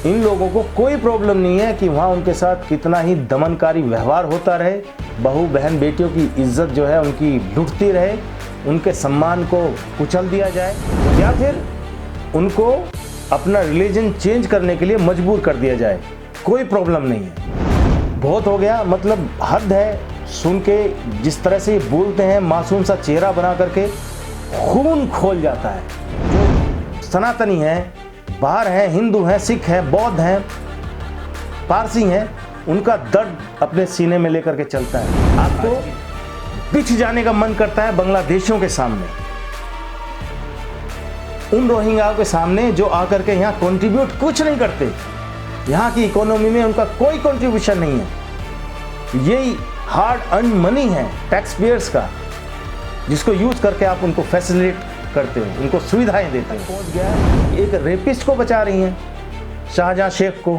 इन लोगों को कोई प्रॉब्लम नहीं है कि वहाँ उनके साथ कितना ही दमनकारी व्यवहार होता रहे, बहू बहन बेटियों की इज्जत जो है उनकी लुटती रहे, उनके सम्मान को कुचल दिया जाए या फिर उनको अपना रिलीजन चेंज करने के लिए मजबूर कर दिया जाए। कोई प्रॉब्लम नहीं है। बहुत हो गया, मतलब हद है। सुन के जिस तरह से ये बोलते हैं, मासूम सा चेहरा बना करके खून खोल जाता है। जो सनातनी हैं, बाहर हैं, हिंदू हैं, सिख हैं, बौद्ध हैं, पारसी हैं, उनका दर्द अपने सीने में लेकर के चलता है। आपको बिछ जाने का मन करता है बांग्लादेशियों के सामने, उन रोहिंग्याओं के सामने जो आकर के यहाँ कंट्रीब्यूट कुछ नहीं करते, यहाँ की इकोनॉमी में उनका कोई कंट्रीब्यूशन नहीं है। यही हार्ड अर्न मनी है टैक्स पेयर्स का, जिसको यूज करके आप उनको फैसिलिटेट करते हो, उनको सुविधाएं देते हो। पहुंच गया, एक रेपिस्ट को बचा रही हैं, शाहजहां शेख को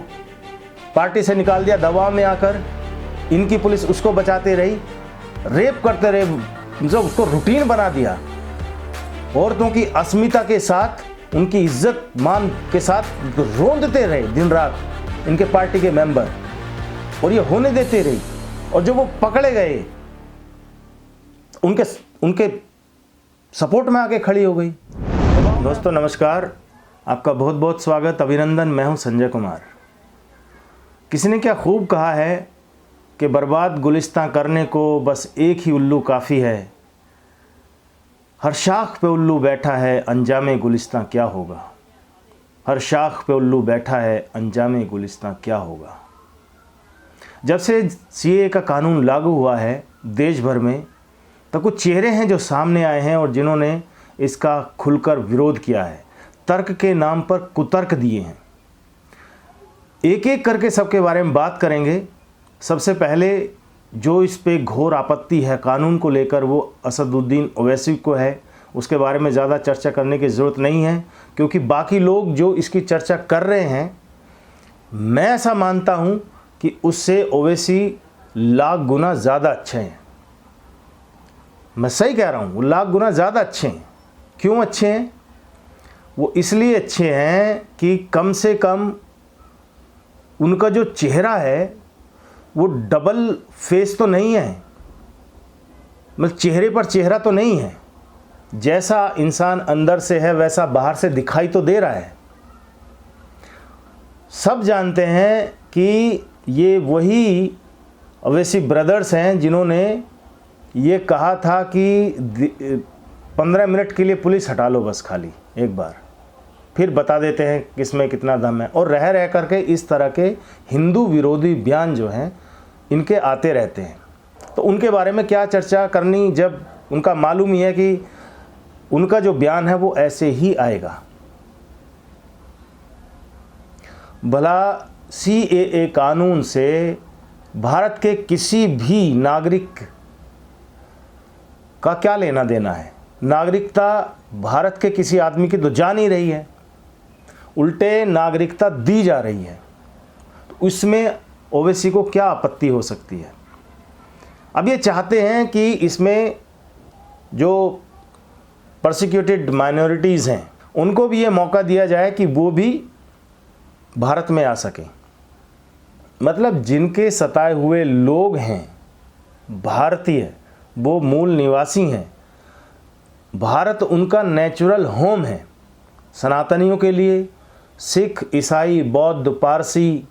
पार्टी से निकाल दिया दबाव में आकर, इनकी पुलिस उसको बचाते रही, रेप करते रहे, मतलब उसको रूटीन बना दिया। औरतों की अस्मिता के साथ, उनकी इज्जत मान के साथ रोंदते रहे दिन रात इनके पार्टी के मेंबर, और ये होने देते रही। और जो वो पकड़े गए, उनके सपोर्ट में आके खड़ी हो गई। दोस्तों नमस्कार, आपका बहुत बहुत स्वागत, अभिनंदन। मैं हूं संजय कुमार। किसी ने क्या खूब कहा है कि बर्बाद गुलिस्तां करने को बस एक ही उल्लू काफ़ी है। हर शाख पे उल्लू बैठा है, अंजामे गुलिस्तां क्या होगा। हर शाख पे उल्लू बैठा है, अंजामे गुलिस्तां क्या होगा। जब से सीएए का कानून लागू हुआ है देश भर में, तो कुछ चेहरे हैं जो सामने आए हैं और जिन्होंने इसका खुलकर विरोध किया है, तर्क के नाम पर कुतर्क दिए हैं। एक एक करके सबके बारे में बात करेंगे। सबसे पहले जो इस पे घोर आपत्ति है कानून को लेकर, वो असदुद्दीन ओवैसी को है। उसके बारे में ज़्यादा चर्चा करने की ज़रूरत नहीं है, क्योंकि बाकी लोग जो इसकी चर्चा कर रहे हैं, मैं ऐसा मानता हूँ कि उससे ओवैसी लाख गुना ज़्यादा अच्छे हैं। मैं सही कह रहा हूँ, वो लाख गुना ज़्यादा अच्छे हैं। क्यों अच्छे हैं? वो इसलिए अच्छे हैं कि कम से कम उनका जो चेहरा है वो डबल फेस तो नहीं है, मतलब चेहरे पर चेहरा तो नहीं है। जैसा इंसान अंदर से है वैसा बाहर से दिखाई तो दे रहा है। सब जानते हैं कि ये वही ओवैसी ब्रदर्स हैं जिन्होंने ये कहा था कि 15 मिनट के लिए पुलिस हटा लो बस, खाली एक बार, फिर बता देते हैं किसमें कितना दम है। और रह करके इस तरह के हिंदू विरोधी बयान जो हैं इनके आते रहते हैं। तो उनके बारे में क्या चर्चा करनी, जब उनका मालूम ही है कि उनका जो बयान है वो ऐसे ही आएगा। भला सीएए कानून से भारत के किसी भी नागरिक का क्या लेना देना है? नागरिकता भारत के किसी आदमी की तो जा नहीं रही है, उल्टे नागरिकता दी जा रही है। तो इसमें ओवैसी को क्या आपत्ति हो सकती है? अब ये चाहते हैं कि इसमें जो परसिक्यूटेड माइनॉरिटीज़ हैं उनको भी ये मौका दिया जाए कि वो भी भारत में आ सकें। मतलब जिनके सताए हुए लोग हैं भारतीय, वो मूल निवासी हैं, भारत उनका नेचुरल होम है। सनातनियों के लिए, सिख, ईसाई, बौद्ध, पारसी,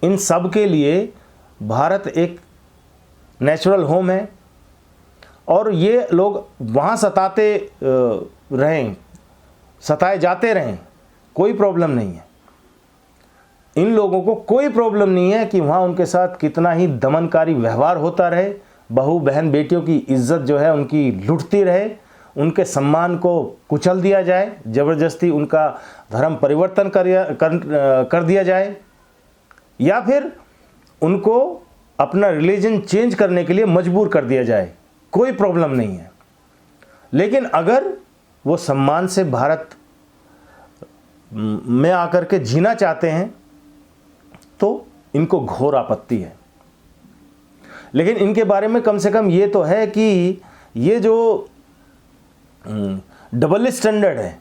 इन सब के लिए भारत एक नेचुरल होम है। और ये लोग वहाँ सताते रहें, सताए जाते रहें, कोई प्रॉब्लम नहीं है। इन लोगों को कोई प्रॉब्लम नहीं है कि वहाँ उनके साथ कितना ही दमनकारी व्यवहार होता रहे, बहू बहन बेटियों की इज्जत जो है उनकी लुटती रहे, उनके सम्मान को कुचल दिया जाए, ज़बरदस्ती उनका धर्म परिवर्तन कर दिया जाए, या फिर उनको अपना रिलीजन चेंज करने के लिए मजबूर कर दिया जाए। कोई प्रॉब्लम नहीं है। लेकिन अगर वो सम्मान से भारत में आकर के जीना चाहते हैं तो इनको घोर आपत्ति है। लेकिन इनके बारे में कम से कम ये तो है कि ये जो डबल स्टैंडर्ड है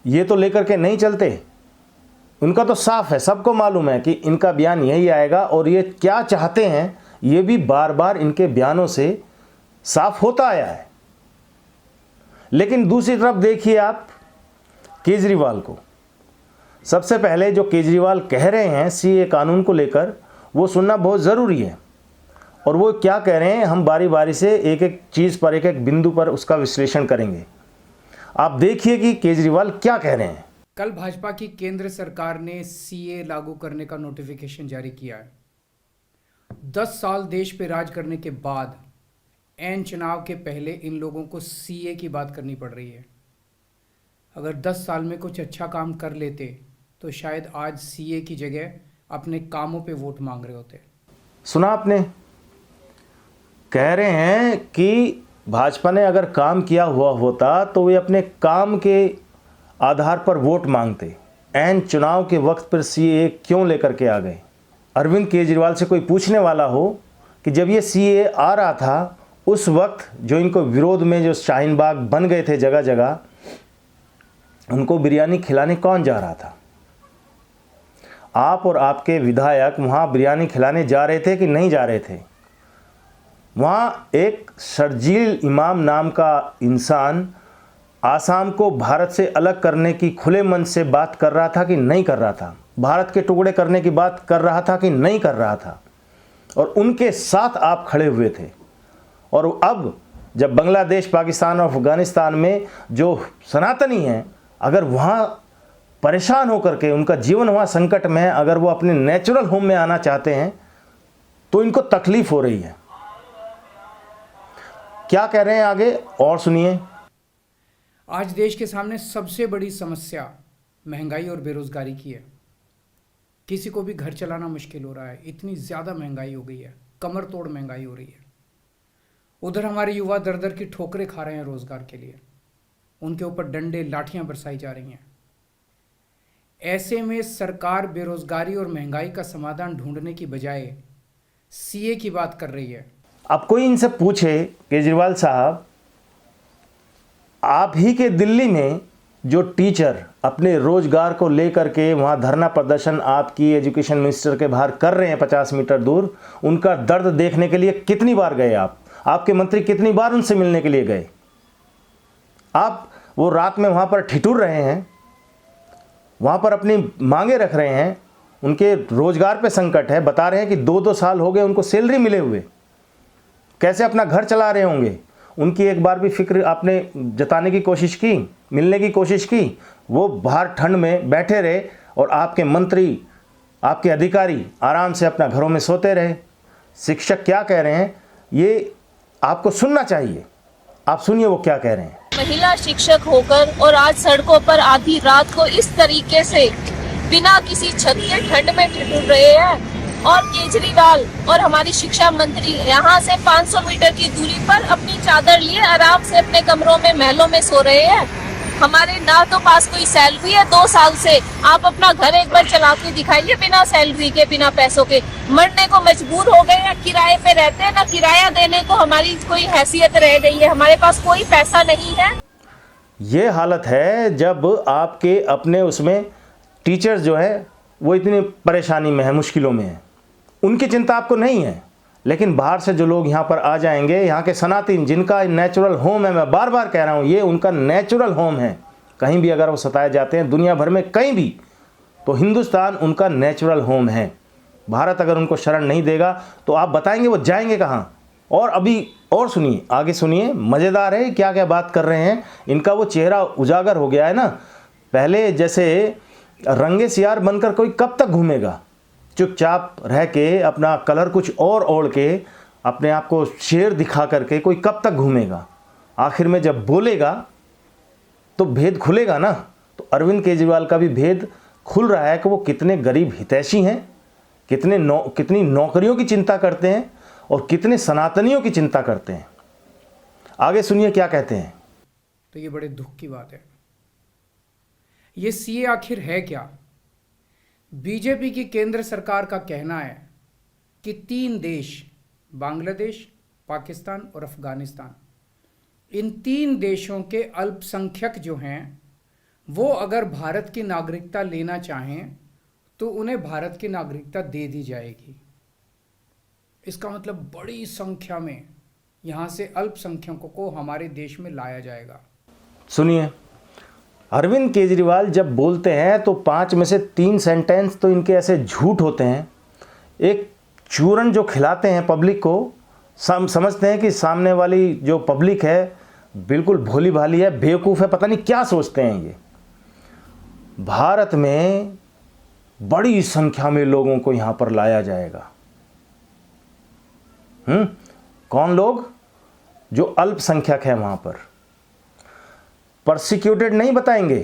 ये तो लेकर के नहीं चलते। उनका तो साफ है, सबको मालूम है कि इनका बयान यही आएगा और ये क्या चाहते हैं ये भी बार बार इनके बयानों से साफ होता आया है। लेकिन दूसरी तरफ देखिए आप केजरीवाल को। सबसे पहले जो केजरीवाल कह रहे हैं सीए कानून को लेकर, वो सुनना बहुत ज़रूरी है। और वो क्या कह रहे हैं हम बारी बारी से एक एक चीज़ पर, एक एक बिंदु पर उसका विश्लेषण करेंगे। आप देखिए कि केजरीवाल क्या कह रहे हैं। कल भाजपा की केंद्र सरकार ने सीए लागू करने का नोटिफिकेशन जारी किया है। 10 साल देश पे राज करने के बाद ऐन चुनाव के पहले इन लोगों को सीए की बात करनी पड़ रही है। अगर 10 साल में कुछ अच्छा काम कर लेते तो शायद आज सीए की जगह अपने कामों पे वोट मांग रहे होते। सुना आपने, कह रहे हैं कि भाजपा ने अगर काम किया हुआ होता तो वे अपने काम के आधार पर वोट मांगते। ऐन चुनाव के वक्त पर सीए क्यों लेकर के आ गए? अरविंद केजरीवाल से कोई पूछने वाला हो कि जब ये सीए आ रहा था उस वक्त जो इनको विरोध में जो शाहीन बाग बन गए थे जगह जगह, उनको बिरयानी खिलाने कौन जा रहा था? आप और आपके विधायक वहाँ बिरयानी खिलाने जा रहे थे कि नहीं जा रहे थे? वहाँ एक शर्जील इमाम नाम का इंसान आसाम को भारत से अलग करने की खुले मन से बात कर रहा था कि नहीं कर रहा था? भारत के टुकड़े करने की बात कर रहा था कि नहीं कर रहा था? और उनके साथ आप खड़े हुए थे। और अब जब बांग्लादेश, पाकिस्तान और अफगानिस्तान में जो सनातनी हैं, अगर वहाँ परेशान होकर के उनका जीवन वहाँ संकट में है, अगर वो अपने नेचुरल होम में आना चाहते हैं तो इनको तकलीफ हो रही है। क्या कह रहे हैं आगे और सुनिए। आज देश के सामने सबसे बड़ी समस्या महंगाई और बेरोजगारी की है। किसी को भी घर चलाना मुश्किल हो रहा है, इतनी ज़्यादा महंगाई हो गई है, कमर तोड़ महंगाई हो रही है। उधर हमारे युवा दर दर की ठोकरें खा रहे हैं रोजगार के लिए, उनके ऊपर डंडे लाठियां बरसाई जा रही हैं। ऐसे में सरकार बेरोजगारी और महंगाई का समाधान ढूंढने की बजाय सीए की बात कर रही है। अब कोई इनसे पूछे केजरीवाल साहब, आप ही के दिल्ली में जो टीचर अपने रोजगार को लेकर के वहाँ धरना प्रदर्शन आपकी एजुकेशन मिनिस्टर के बाहर कर रहे हैं 50 मीटर दूर, उनका दर्द देखने के लिए कितनी बार गए आप? आपके मंत्री कितनी बार उनसे मिलने के लिए गए? आप वो रात में वहाँ पर ठिठुर रहे हैं, वहाँ पर अपनी मांगे रख रहे हैं, उनके रोजगार पे संकट है, बता रहे हैं कि 2-2 साल हो गए उनको सैलरी मिले हुए, कैसे अपना घर चला रहे होंगे। उनकी एक बार भी फिक्र आपने जताने की कोशिश की, मिलने की कोशिश की? वो बाहर ठंड में बैठे रहे और आपके मंत्री, आपके अधिकारी आराम से अपना घरों में सोते रहे। शिक्षक क्या कह रहे हैं ये आपको सुनना चाहिए। आप सुनिए वो क्या कह रहे हैं। महिला शिक्षक होकर और आज सड़कों पर आधी रात को इस तरीके से बिना किसी छत के ठंड में ठिठुर रहे हैं, और केजरीवाल और हमारी शिक्षा मंत्री यहाँ से 500 मीटर की दूरी पर अपनी चादर लिए आराम से अपने कमरों में, महलों में सो रहे हैं। हमारे ना तो पास कोई सैलरी है 2 साल से। आप अपना घर एक बार चला के दिखाइए बिना सैलरी के, बिना पैसों के। मरने को मजबूर हो गए हैं, किराए पे रहते हैं, ना किराया देने को हमारी कोई हैसियत रह गई है, हमारे पास कोई पैसा नहीं है। ये हालत है जब आपके अपने उसमें टीचर्स जो है वो इतनी परेशानी में है, मुश्किलों में है। उनकी चिंता आपको नहीं है, लेकिन बाहर से जो लोग यहाँ पर आ जाएंगे, यहाँ के सनातन जिनका नेचुरल होम है, मैं बार बार कह रहा हूँ ये उनका नेचुरल होम है। कहीं भी अगर वो सताए जाते हैं दुनिया भर में कहीं भी, तो हिंदुस्तान उनका नेचुरल होम है। भारत अगर उनको शरण नहीं देगा तो आप बताएंगे वो जाएंगे कहाँ? और अभी और सुनिए, आगे सुनिए, मज़ेदार है क्या क्या बात कर रहे हैं। इनका वो चेहरा उजागर हो गया है ना। पहले जैसे रंगे सियार बनकर कोई कब तक घूमेगा? चुपचाप रह के अपना कलर कुछ और ओढ़ के अपने आप को शेर दिखा करके कोई कब तक घूमेगा? आखिर में जब बोलेगा तो भेद खुलेगा ना। तो अरविंद केजरीवाल का भी भेद खुल रहा है कि वो कितने गरीब हितैषी हैं, कितनी नौकरियों की चिंता करते हैं और कितने सनातनियों की चिंता करते हैं। आगे सुनिए क्या कहते हैं। तो ये बड़े दुख की बात है। ये सीए आखिर है क्या? बीजेपी की केंद्र सरकार का कहना है कि 3 देश, बांग्लादेश, पाकिस्तान और अफगानिस्तान, इन 3 देशों के अल्पसंख्यक जो हैं वो अगर भारत की नागरिकता लेना चाहें तो उन्हें भारत की नागरिकता दे दी जाएगी। इसका मतलब बड़ी संख्या में यहाँ से अल्पसंख्यकों को हमारे देश में लाया जाएगा। सुनिए, अरविंद केजरीवाल जब बोलते हैं तो 5 में से 3 सेंटेंस तो इनके ऐसे झूठ होते हैं। एक चूरन जो खिलाते हैं पब्लिक को, समझते हैं कि सामने वाली जो पब्लिक है बिल्कुल भोली भाली है, बेवकूफ़ है, पता नहीं क्या सोचते हैं ये। भारत में बड़ी संख्या में लोगों को यहाँ पर लाया जाएगा। कौन लोग? जो अल्पसंख्यक है वहाँ पर। परसिक्यूटेड नहीं बताएंगे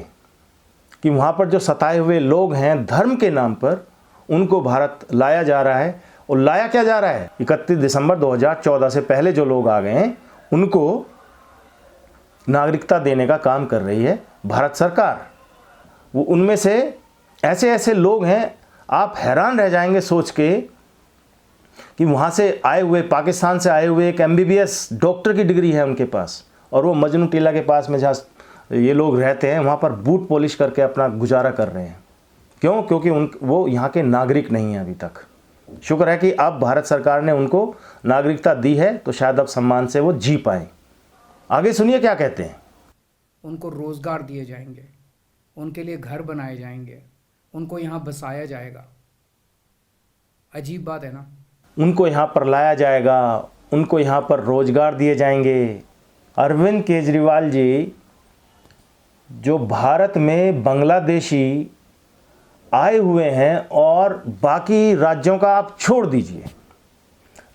कि वहाँ पर जो सताए हुए लोग हैं धर्म के नाम पर, उनको भारत लाया जा रहा है। और लाया क्या जा रहा है? 31 दिसंबर 2014 से पहले जो लोग आ गए हैं उनको नागरिकता देने का काम कर रही है भारत सरकार। वो उनमें से ऐसे ऐसे लोग हैं, आप हैरान रह जाएंगे सोच के कि वहाँ से आए हुए, पाकिस्तान से आए हुए एक MBBS डॉक्टर की डिग्री है उनके पास, और वो मजनू टीला के पास में जहाँ ये लोग रहते हैं वहाँ पर बूट पॉलिश करके अपना गुजारा कर रहे हैं। क्यों? क्योंकि वो यहाँ के नागरिक नहीं हैं अभी तक। शुक्र है कि अब भारत सरकार ने उनको नागरिकता दी है, तो शायद अब सम्मान से वो जी पाएँ। आगे सुनिए क्या कहते हैं। उनको रोजगार दिए जाएंगे, उनके लिए घर बनाए जाएंगे, उनको यहाँ बसाया जाएगा। अजीब बात है ना। उनको यहाँ पर लाया जाएगा, उनको यहाँ पर रोजगार दिए जाएंगे। अरविंद केजरीवाल जी जो भारत में बांग्लादेशी आए हुए हैं, और बाकी राज्यों का आप छोड़ दीजिए,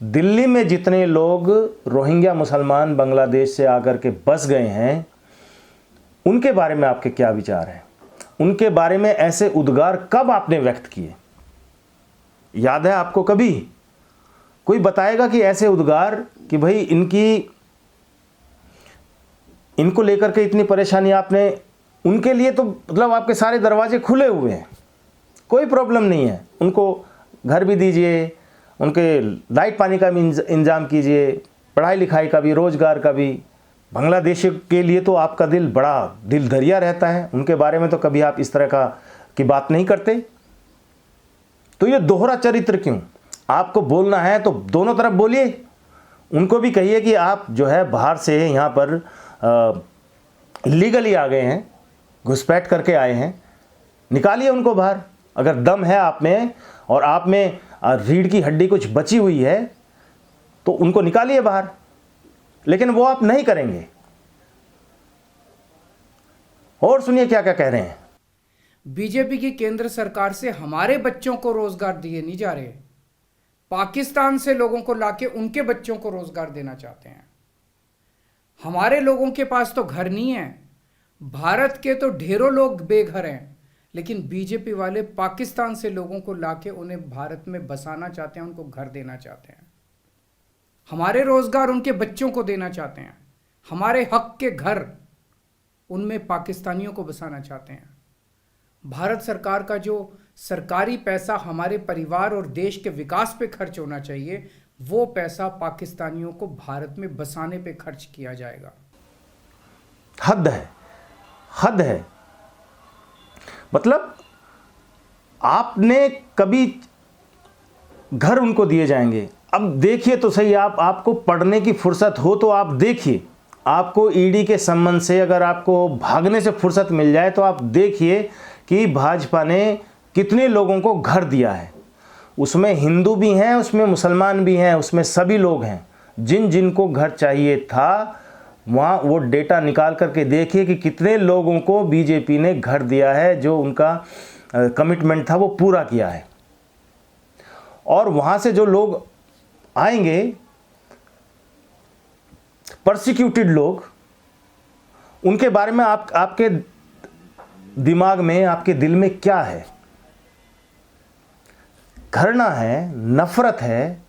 दिल्ली में जितने लोग रोहिंग्या मुसलमान बांग्लादेश से आकर के बस गए हैं, उनके बारे में आपके क्या विचार हैं? उनके बारे में ऐसे उद्गार कब आपने व्यक्त किए? याद है आपको कभी? कोई बताएगा कि ऐसे उद्गार कि भाई इनको लेकर के इतनी परेशानी आपने, उनके लिए तो मतलब आपके सारे दरवाजे खुले हुए हैं, कोई प्रॉब्लम नहीं है। उनको घर भी दीजिए, उनके लाइट पानी का भी इंतजाम कीजिए, पढ़ाई लिखाई का भी, रोजगार का भी। बांग्लादेश के लिए तो आपका दिल बड़ा दिल दरिया रहता है, उनके बारे में तो कभी आप इस तरह की बात नहीं करते। तो ये दोहरा चरित्र क्यों? आपको बोलना है तो दोनों तरफ बोलिए। उनको भी कहिए कि आप जो है बाहर से यहाँ पर इलीगली आ गए हैं, घुसपैठ करके आए हैं, निकालिए उनको बाहर। अगर दम है आप में और आप में रीढ़ की हड्डी कुछ बची हुई है तो उनको निकालिए बाहर, लेकिन वो आप नहीं करेंगे। और सुनिए क्या क्या कह रहे हैं। बीजेपी की केंद्र सरकार से हमारे बच्चों को रोजगार दिए नहीं जा रहे, पाकिस्तान से लोगों को लाके उनके बच्चों को रोजगार देना चाहते हैं। हमारे लोगों के पास तो घर नहीं है, भारत के तो ढेरों लोग बेघर हैं, लेकिन बीजेपी वाले पाकिस्तान से लोगों को लाके उन्हें भारत में बसाना चाहते हैं, उनको घर देना चाहते हैं। हमारे रोजगार उनके बच्चों को देना चाहते हैं, हमारे हक के घर उनमें पाकिस्तानियों को बसाना चाहते हैं। भारत सरकार का जो सरकारी पैसा हमारे परिवार और देश के विकास पे खर्च होना चाहिए, वो पैसा पाकिस्तानियों को भारत में बसाने पे खर्च किया जाएगा। हद है, हद है। मतलब आपने कभी घर उनको दिए जाएंगे। अब देखिए तो सही, आपको पढ़ने की फुर्सत हो तो आप देखिए, आपको ईडी के संबंध से अगर आपको भागने से फुर्सत मिल जाए तो आप देखिए कि भाजपा ने कितने लोगों को घर दिया है। उसमें हिंदू भी हैं, उसमें मुसलमान भी हैं, उसमें सभी लोग हैं। जिनको घर चाहिए था वहाँ वो डेटा निकाल करके देखिए कि कितने लोगों को बीजेपी ने घर दिया है, जो उनका कमिटमेंट था वो पूरा किया है। और वहाँ से जो लोग आएंगे परसिक्यूटेड लोग, उनके बारे में आपके दिमाग में, आपके दिल में क्या है? घृणा है, नफरत है,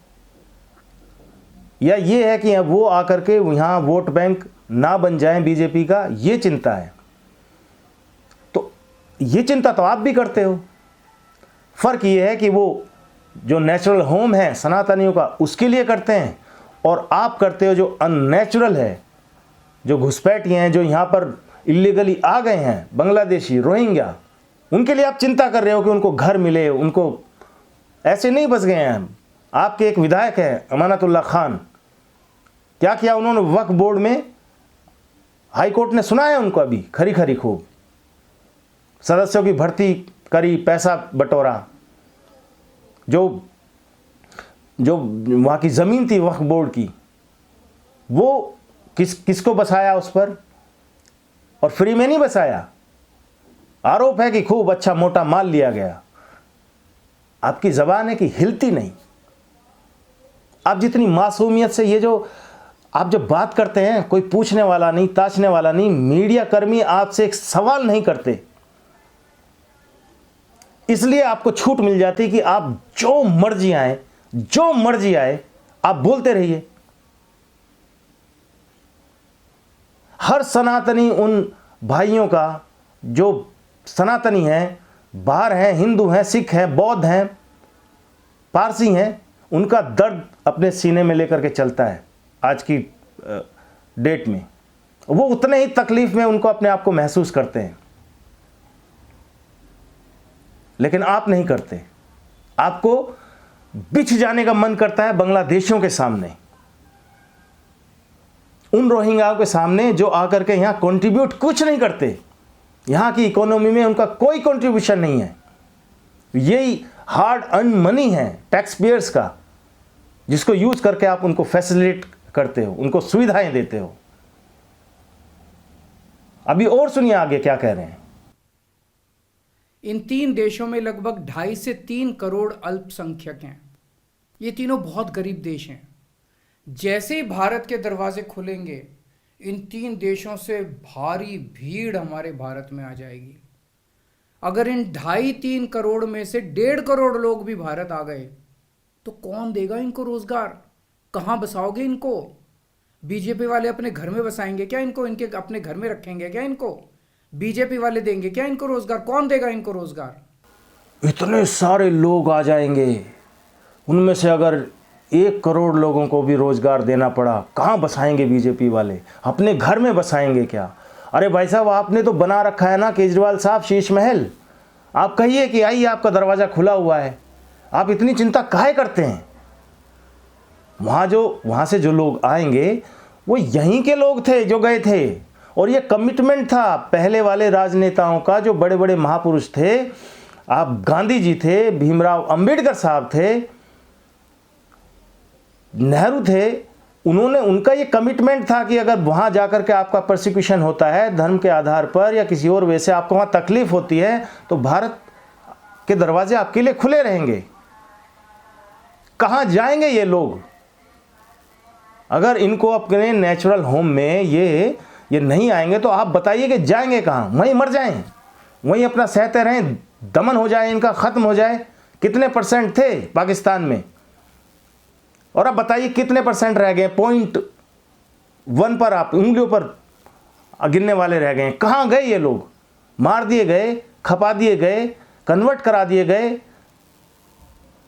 या ये है कि वो आकर के यहाँ वोट बैंक ना बन जाए बीजेपी का, ये चिंता है? तो ये चिंता तो आप भी करते हो। फर्क ये है कि वो जो नेचुरल होम है सनातनियों का, उसके लिए करते हैं, और आप करते हो जो अननेचुरल है, जो घुसपैठिए हैं, जो यहाँ पर इलीगली आ गए हैं, बांग्लादेशी, रोहिंग्या, उनके लिए आप चिंता कर रहे हो कि उनको घर मिले, उनको, ऐसे नहीं बस गए हैं हम। आपके एक विधायक है अमानतुल्लाह खान, क्या किया उन्होंने वक्फ बोर्ड में, हाई कोर्ट ने सुना है उनको अभी खरी खरी खूब, सदस्यों की भर्ती करी, पैसा बटोरा, जो वहाँ की ज़मीन थी वक्फ बोर्ड की, वो किसको बसाया उस पर, और फ्री में नहीं बसाया। आरोप है कि खूब अच्छा मोटा माल लिया गया। आपकी ज़बान है कि हिलती नहीं। आप जितनी मासूमियत से ये जो आप जब बात करते हैं, कोई पूछने वाला नहीं, ताशने वाला नहीं, मीडिया कर्मी आपसे एक सवाल नहीं करते, इसलिए आपको छूट मिल जाती कि आप जो मर्जी आए आप बोलते रहिए। हर सनातनी उन भाइयों का जो सनातनी हैं, बाहर हैं, हिंदू हैं, सिख हैं, बौद्ध हैं, पारसी हैं, उनका दर्द अपने सीने में लेकर के चलता है आज की डेट में। वो उतने ही तकलीफ में उनको अपने आप को महसूस करते हैं, लेकिन आप नहीं करते। आपको बिछ जाने का मन करता है बांग्लादेशियों के सामने, उन रोहिंग्याओं के सामने जो आकर के यहां कंट्रीब्यूट कुछ नहीं करते, यहां की इकोनॉमी में उनका कोई कंट्रीब्यूशन नहीं है। यही हार्ड अर्न मनी है टैक्स पेयर्स का, जिसको यूज करके आप उनको फैसिलिटेट करते हो, उनको सुविधाएं देते हो। अभी और सुनिए आगे क्या कह रहे हैं। इन 3 देशों में लगभग 2.5 से 3 करोड़ अल्पसंख्यक हैं। ये तीनों बहुत गरीब देश हैं। जैसे ही भारत के दरवाजे खुलेंगे, इन 3 देशों से भारी भीड़ हमारे भारत में आ जाएगी। अगर इन 2.5-3 करोड़ में से 1.5 करोड़ लोग भी भारत आ गए तो कौन देगा इनको रोजगार? कहां बसाओगे इनको? बीजेपी वाले अपने घर में बसाएंगे क्या इनको? इनके अपने घर में रखेंगे क्या इनको? बीजेपी वाले देंगे क्या इनको रोजगार? कौन देगा इनको रोजगार? इतने सारे लोग आ जाएंगे, उनमें से अगर 1 करोड़ लोगों को भी रोजगार देना पड़ा, कहां बसाएंगे बीजेपी वाले? अपने घर में बसाएंगे क्या? अरे भाई साहब, आपने तो बना रखा है ना केजरीवाल साहब शीश महल। आप कहिए कि आइए, आपका दरवाजा खुला हुआ है। आप इतनी चिंता काहे करते हैं? वहां से जो लोग आएंगे वो यहीं के लोग थे जो गए थे, और ये कमिटमेंट था पहले वाले राजनेताओं का, जो बड़े बड़े महापुरुष थे। आप गांधी जी थे, भीमराव अंबेडकर साहब थे, नेहरू थे, उनका ये कमिटमेंट था कि अगर वहां जाकर के आपका प्रोसिक्यूशन होता है धर्म के आधार पर या किसी और वजह से आपको वहां तकलीफ होती है, तो भारत के दरवाजे आपके लिए खुले रहेंगे। कहां जाएंगे ये लोग? अगर इनको अपने नेचुरल होम में ये नहीं आएंगे तो आप बताइए कि जाएंगे कहां? वहीं मर जाएं, वहीं अपना सहते रहें, दमन हो जाए, इनका खत्म हो जाए। कितने % थे पाकिस्तान में, और अब बताइए कितने % रह गए? 0.1 पर आप उंगलियों पर गिनने वाले रह गए। कहां गए ये लोग? मार दिए गए, खपा दिए गए, कन्वर्ट करा दिए गए।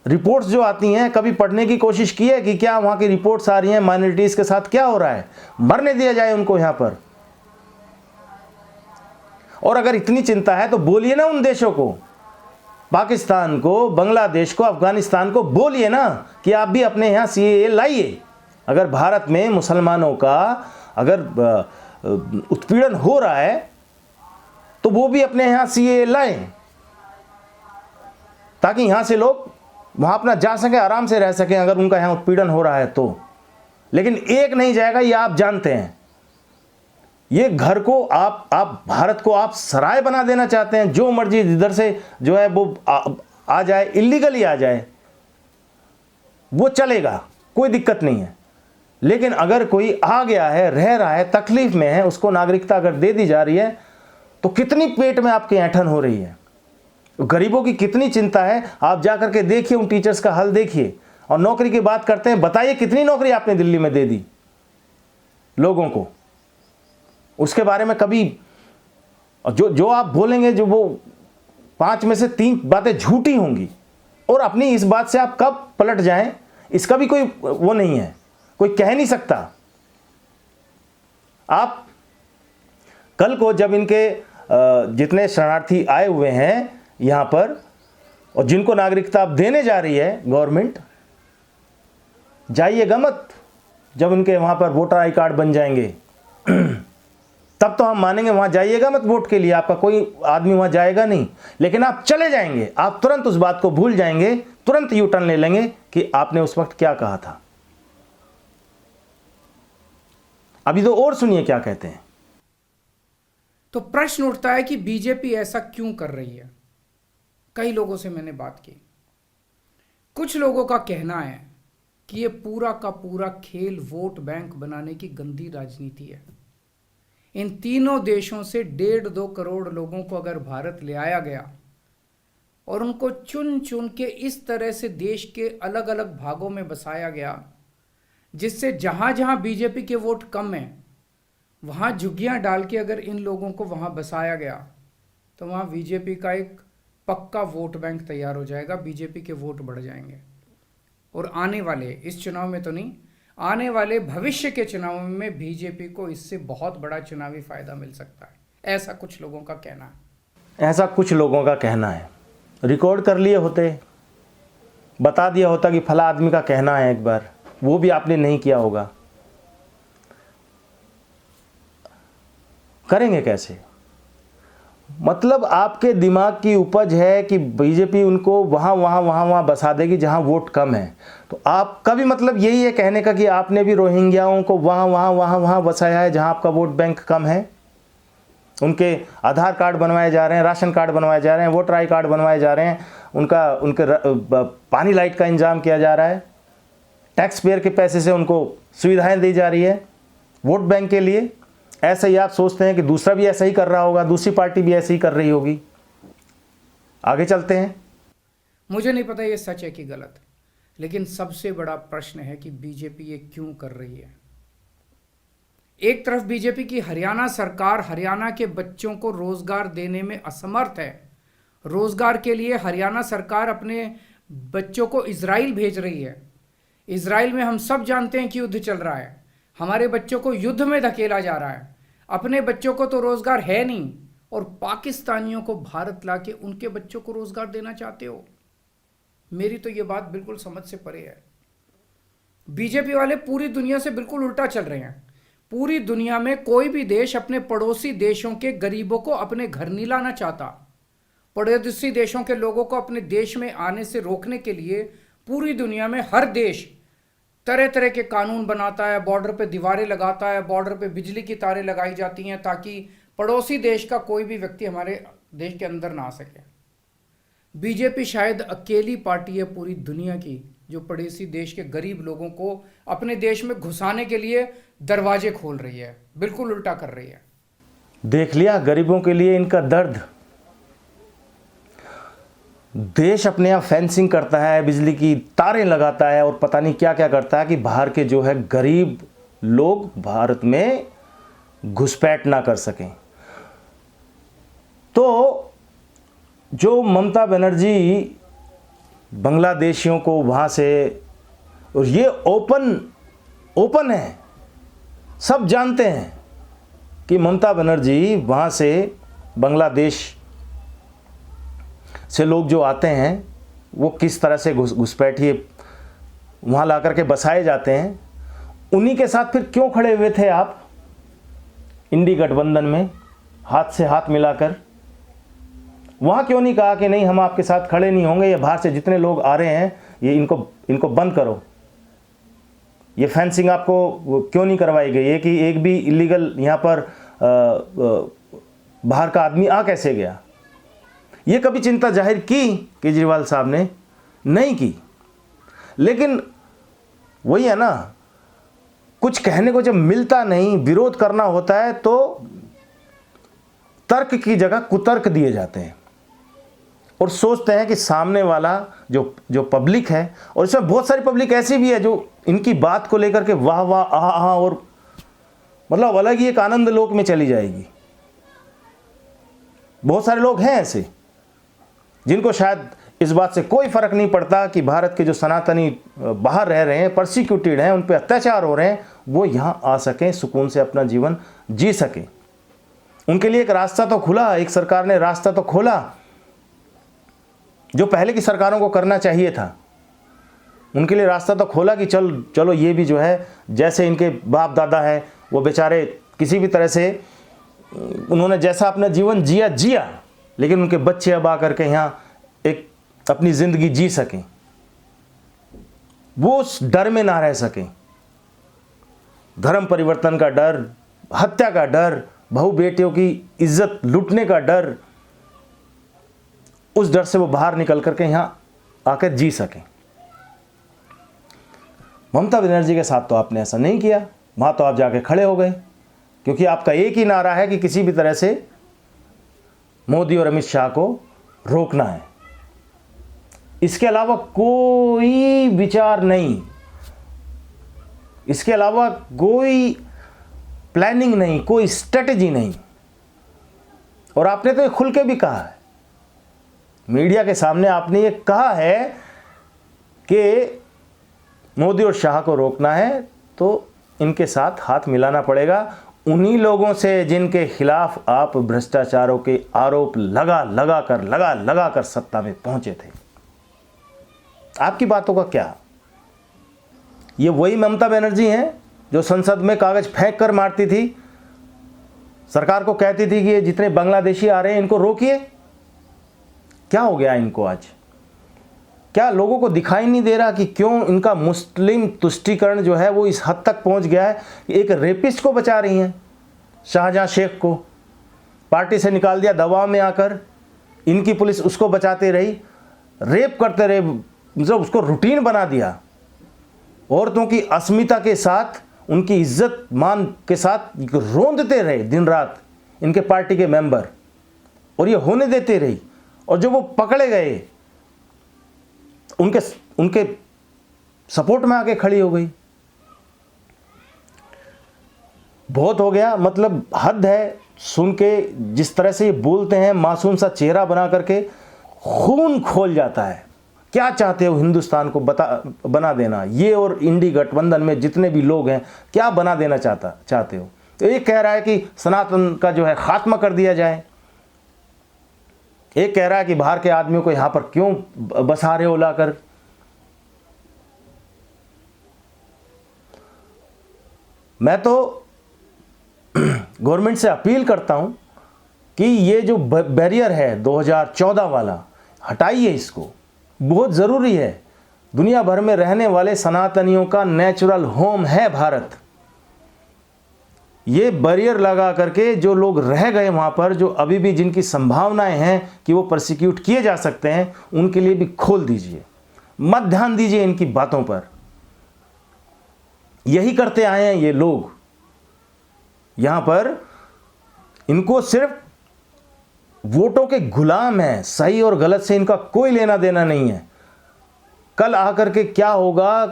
रिपोर्ट्स जो आती हैं, कभी पढ़ने की कोशिश की है कि क्या वहां की रिपोर्ट्स आ रही हैं माइनॉरिटीज के साथ क्या हो रहा है? मरने दिया जाए उनको यहां पर। और अगर इतनी चिंता है तो बोलिए ना उन देशों को, पाकिस्तान को, बांग्लादेश को, अफगानिस्तान को, बोलिए ना कि आप भी अपने यहाँ CAA लाइए। अगर भारत में मुसलमानों का अगर उत्पीड़न हो रहा है तो वो भी अपने यहाँ CAA लाएं, ताकि यहाँ से लोग वहाँ अपना जा सके, आराम से रह सकें अगर उनका यहाँ उत्पीड़न हो रहा है तो। लेकिन एक नहीं जाएगा, ये आप जानते हैं। ये घर को आप भारत को आप सराय बना देना चाहते हैं। जो मर्जी इधर से जो है वो आ जाए, इलीगली आ जाए, वो चलेगा, कोई दिक्कत नहीं है। लेकिन अगर कोई आ गया है, रह रहा है, तकलीफ में है, उसको नागरिकता अगर दे दी जा रही है तो कितनी पेट में आपकी ऐंठन हो रही है, गरीबों की कितनी चिंता है। आप जा करके देखिए, उन टीचर्स का हाल देखिए। और नौकरी की बात करते हैं, बताइए कितनी नौकरी आपने दिल्ली में दे दी लोगों को? उसके बारे में कभी जो आप बोलेंगे, जो वो 5 में से 3 बातें झूठी होंगी, और अपनी इस बात से आप कब पलट जाएं इसका भी कोई वो नहीं है, कोई कह नहीं सकता। आप कल को जब इनके जितने शरणार्थी आए हुए हैं यहाँ पर और जिनको नागरिकता अब देने जा रही है गवर्नमेंट, जाइएगा मत। जब उनके वहाँ पर वोटर आई कार्ड बन जाएंगे तब तो हम मानेंगे, वहाँ जाइएगा मत वोट के लिए, आपका कोई आदमी वहाँ जाएगा नहीं। लेकिन आप चले जाएंगे, आप तुरंत उस बात को भूल जाएंगे, तुरंत यू टर्न ले लेंगे कि आपने उस वक्त क्या कहा था। अभी तो और सुनिए क्या कहते हैं। तो प्रश्न उठता है कि बीजेपी ऐसा क्यों कर रही है। कई लोगों से मैंने बात की, कुछ लोगों का कहना है कि ये पूरा का पूरा खेल वोट बैंक बनाने की गंदी राजनीति है। इन तीनों देशों से 1.5-2 करोड़ लोगों को अगर भारत ले आया गया और उनको चुन चुन के इस तरह से देश के अलग अलग भागों में बसाया गया, जिससे जहां जहां बीजेपी के वोट कम हैं वहां झुग्गियां डाल के अगर इन लोगों को वहां बसाया गया तो वहां बीजेपी का एक पक्का वोट बैंक तैयार हो जाएगा, बीजेपी के वोट बढ़ जाएंगे। और आने वाले इस चुनाव में तो नहीं, आने वाले भविष्य के चुनाव में बीजेपी को इससे बहुत बड़ा चुनावी फायदा मिल सकता है, ऐसा कुछ लोगों का कहना है। ऐसा कुछ लोगों का कहना है। रिकॉर्ड कर लिए होते, बता दिया होता कि फला आदमी का कहना है एक बार, वो भी आपने नहीं किया होगा। करेंगे कैसे? मतलब आपके दिमाग की उपज है कि बीजेपी उनको वहाँ बसा देगी जहाँ वोट कम है। तो आपका भी मतलब यही है कहने का कि आपने भी रोहिंग्याओं को वहाँ बसाया है जहाँ आपका वोट बैंक कम है। उनके आधार कार्ड बनवाए जा रहे हैं, राशन कार्ड बनवाए जा रहे हैं, वोटर आई कार्ड बनवाए जा रहे हैं, उनके पानी लाइट का इंतजाम किया जा रहा है, टैक्स पेयर के पैसे से उनको सुविधाएं दी जा रही है वोट बैंक के लिए। ऐसे ही आप सोचते हैं कि दूसरा भी ऐसा ही कर रहा होगा, दूसरी पार्टी भी ऐसे ही कर रही होगी। आगे चलते हैं। मुझे नहीं पता ये सच है कि गलत, लेकिन सबसे बड़ा प्रश्न है कि बीजेपी ये क्यों कर रही है। एक तरफ बीजेपी की हरियाणा सरकार हरियाणा के बच्चों को रोजगार देने में असमर्थ है। रोजगार के लिए हरियाणा सरकार अपने बच्चों को इजराइल भेज रही है। इजराइल में हम सब जानते हैं कि युद्ध चल रहा है, हमारे बच्चों को युद्ध में धकेला जा रहा है। अपने बच्चों को तो रोजगार है नहीं और पाकिस्तानियों को भारत लाके उनके बच्चों को रोजगार देना चाहते हो। मेरी तो ये बात बिल्कुल समझ से परे है। बीजेपी वाले पूरी दुनिया से बिल्कुल उल्टा चल रहे हैं। पूरी दुनिया में कोई भी देश अपने पड़ोसी देशों के गरीबों को अपने घर नहीं लाना चाहता। पड़ोसी देशों के लोगों को अपने देश में आने से रोकने के लिए पूरी दुनिया में हर देश तरह तरह के कानून बनाता है, बॉर्डर पे दीवारें लगाता है, बॉर्डर पे बिजली की तारें लगाई जाती हैं ताकि पड़ोसी देश का कोई भी व्यक्ति हमारे देश के अंदर ना आ सके। बीजेपी शायद अकेली पार्टी है पूरी दुनिया की जो पड़ोसी देश के गरीब लोगों को अपने देश में घुसाने के लिए दरवाजे खोल रही है, बिल्कुल उल्टा कर रही है। देख लिया गरीबों के लिए इनका दर्द। देश अपने आप फेंसिंग करता है, बिजली की तारें लगाता है और पता नहीं क्या क्या करता है कि बाहर के जो है गरीब लोग भारत में घुसपैठ ना कर सकें। तो जो ममता बनर्जी बांग्लादेशियों को वहाँ से, और ये ओपन है, सब जानते हैं कि ममता बनर्जी वहाँ से बांग्लादेश से लोग जो आते हैं वो किस तरह से घुसपैठिए वहाँ ला करके बसाए जाते हैं। उन्हीं के साथ फिर क्यों खड़े हुए थे आप इंडी गठबंधन में हाथ से हाथ मिलाकर? वहाँ क्यों नहीं कहा कि नहीं हम आपके साथ खड़े नहीं होंगे, ये बाहर से जितने लोग आ रहे हैं ये इनको बंद करो, ये फेंसिंग आपको क्यों नहीं करवाई गई है कि एक भी इलीगल यहाँ पर बाहर का आदमी आ कैसे गया? ये कभी चिंता जाहिर की केजरीवाल साहब ने? नहीं की। लेकिन वही है ना, कुछ कहने को जब मिलता नहीं, विरोध करना होता है तो तर्क की जगह कुतर्क दिए जाते हैं और सोचते हैं कि सामने वाला जो पब्लिक है, और इसमें बहुत सारी पब्लिक ऐसी भी है जो इनकी बात को लेकर के वाह वाह आहा और मतलब अलग ही एक आनंद लोक में चली जाएगी। बहुत सारे लोग हैं ऐसे जिनको शायद इस बात से कोई फर्क नहीं पड़ता कि भारत के जो सनातनी बाहर रह रहे हैं, परसिक्यूटेड हैं, उन पर अत्याचार हो रहे हैं, वो यहाँ आ सकें, सुकून से अपना जीवन जी सकें। उनके लिए एक रास्ता तो खुला, एक सरकार ने रास्ता तो खोला जो पहले की सरकारों को करना चाहिए था। उनके लिए रास्ता तो खोला कि चलो ये भी जो है, जैसे इनके बाप दादा है वो बेचारे किसी भी तरह से उन्होंने जैसा अपना जीवन जिया, लेकिन उनके बच्चे अब आकर के यहाँ एक अपनी ज़िंदगी जी सकें, वो उस डर में ना रह सकें। धर्म परिवर्तन का डर, हत्या का डर, बहू बेटियों की इज्जत लूटने का डर, उस डर से वो बाहर निकल करके यहाँ आकर जी सकें। ममता बनर्जी के साथ तो आपने ऐसा नहीं किया, वहाँ तो आप जाके खड़े हो गए, क्योंकि आपका एक ही नारा है कि किसी भी तरह से मोदी और अमित शाह को रोकना है। इसके अलावा कोई विचार नहीं, इसके अलावा कोई प्लानिंग नहीं, कोई स्ट्रेटजी नहीं। और आपने तो ये खुल के भी कहा है, मीडिया के सामने आपने ये कहा है कि मोदी और शाह को रोकना है तो इनके साथ हाथ मिलाना पड़ेगा, उन्हीं लोगों से जिनके खिलाफ आप भ्रष्टाचारों के आरोप लगा कर सत्ता में पहुंचे थे। आपकी बातों का क्या? ये वही ममता बनर्जी हैं जो संसद में कागज फेंक कर मारती थी, सरकार को कहती थी कि ये जितने बांग्लादेशी आ रहे हैं इनको रोकिए। क्या हो गया इनको आज? क्या लोगों को दिखाई नहीं दे रहा कि क्यों इनका मुस्लिम तुष्टीकरण जो है वो इस हद तक पहुंच गया है कि एक रेपिस्ट को बचा रही हैं, शाहजहां शेख को पार्टी से निकाल दिया दबाव में आकर, इनकी पुलिस उसको बचाते रही, रेप करते रहे, मतलब उसको रूटीन बना दिया। औरतों की अस्मिता के साथ, उनकी इज्जत मान के साथ रोंदते रहे दिन रात इनके पार्टी के मेंबर, और ये होने देते रही। और जब वो पकड़े गए उनके सपोर्ट में आके खड़ी हो गई। बहुत हो गया, मतलब हद है। सुन के जिस तरह से ये बोलते हैं, मासूम सा चेहरा बना करके खून खोल जाता है। क्या चाहते हो हिंदुस्तान को बना देना? ये और इंडी गठबंधन में जितने भी लोग हैं क्या बना देना चाहते हो? तो ये कह रहा है कि सनातन का जो है खात्मा कर दिया जाए, एक कह रहा है कि बाहर के आदमियों को यहां पर क्यों बसा रहे हो लाकर। मैं तो गवर्नमेंट से अपील करता हूं कि ये जो बैरियर है 2014 वाला, हटाइए इसको, बहुत ज़रूरी है। दुनिया भर में रहने वाले सनातनियों का नेचुरल होम है भारत। ये बैरियर लगा करके जो लोग रह गए वहाँ पर, जो अभी भी जिनकी संभावनाएं हैं कि वो प्रोसिक्यूट किए जा सकते हैं, उनके लिए भी खोल दीजिए। मत ध्यान दीजिए इनकी बातों पर। यही करते आए हैं ये लोग यहाँ पर। इनको सिर्फ वोटों के गुलाम हैं, सही और गलत से इनका कोई लेना देना नहीं है। कल आकर के क्या होगा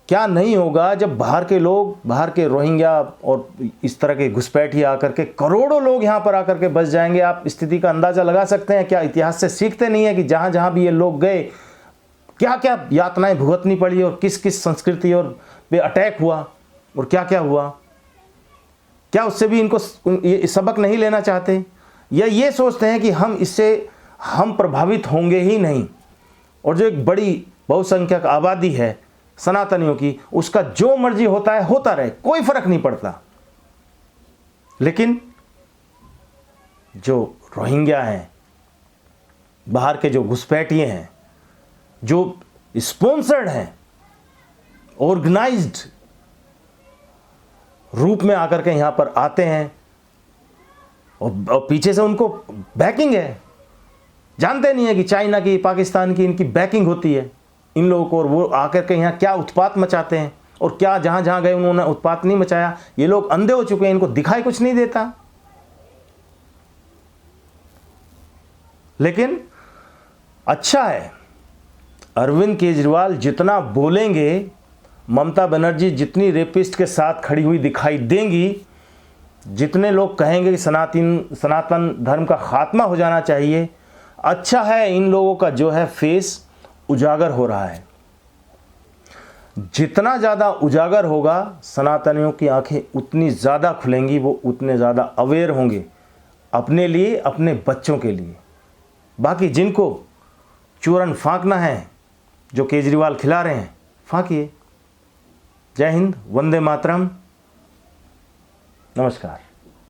क्या नहीं होगा, जब बाहर के लोग, बाहर के रोहिंग्या और इस तरह के घुसपैठी आकर के करोड़ों लोग यहाँ पर आकर के बस जाएंगे। आप स्थिति का अंदाज़ा लगा सकते हैं। क्या इतिहास से सीखते नहीं है कि जहाँ जहाँ भी ये लोग गए क्या क्या यातनाएं भुगतनी पड़ी और किस किस संस्कृति और पे अटैक हुआ और क्या क्या हुआ? क्या उससे भी इनको ये सबक नहीं लेना चाहते, या ये सोचते हैं कि हम इससे हम प्रभावित होंगे ही नहीं, और जो एक बड़ी बहुसंख्यक आबादी है सनातनियों की, उसका जो मर्जी होता है होता रहे, कोई फर्क नहीं पड़ता। लेकिन जो रोहिंग्या हैं, बाहर के जो घुसपैठिए हैं, जो स्पॉन्सर्ड हैं, ऑर्गेनाइज्ड रूप में आकर के यहां पर आते हैं और पीछे से उनको बैकिंग है। जानते नहीं है कि चाइना की, पाकिस्तान की इनकी बैकिंग होती है इन लोगों को, और वो आकर के यहाँ क्या उत्पात मचाते हैं और क्या जहाँ जहाँ गए उन्होंने उत्पात नहीं मचाया। ये लोग अंधे हो चुके हैं, इनको दिखाई कुछ नहीं देता। लेकिन अच्छा है, अरविंद केजरीवाल जितना बोलेंगे, ममता बनर्जी जितनी रेपिस्ट के साथ खड़ी हुई दिखाई देंगी, जितने लोग कहेंगे कि सनातन धर्म का खात्मा हो जाना चाहिए, अच्छा है इन लोगों का जो है फेस उजागर हो रहा है। जितना ज़्यादा उजागर होगा सनातनियों की आंखें उतनी ज़्यादा खुलेंगी, वो उतने ज़्यादा अवेयर होंगे अपने लिए, अपने बच्चों के लिए। बाकी जिनको चूरन फांकना है, जो केजरीवाल खिला रहे हैं, फांकिए। जय हिंद, वंदे मातरम, नमस्कार।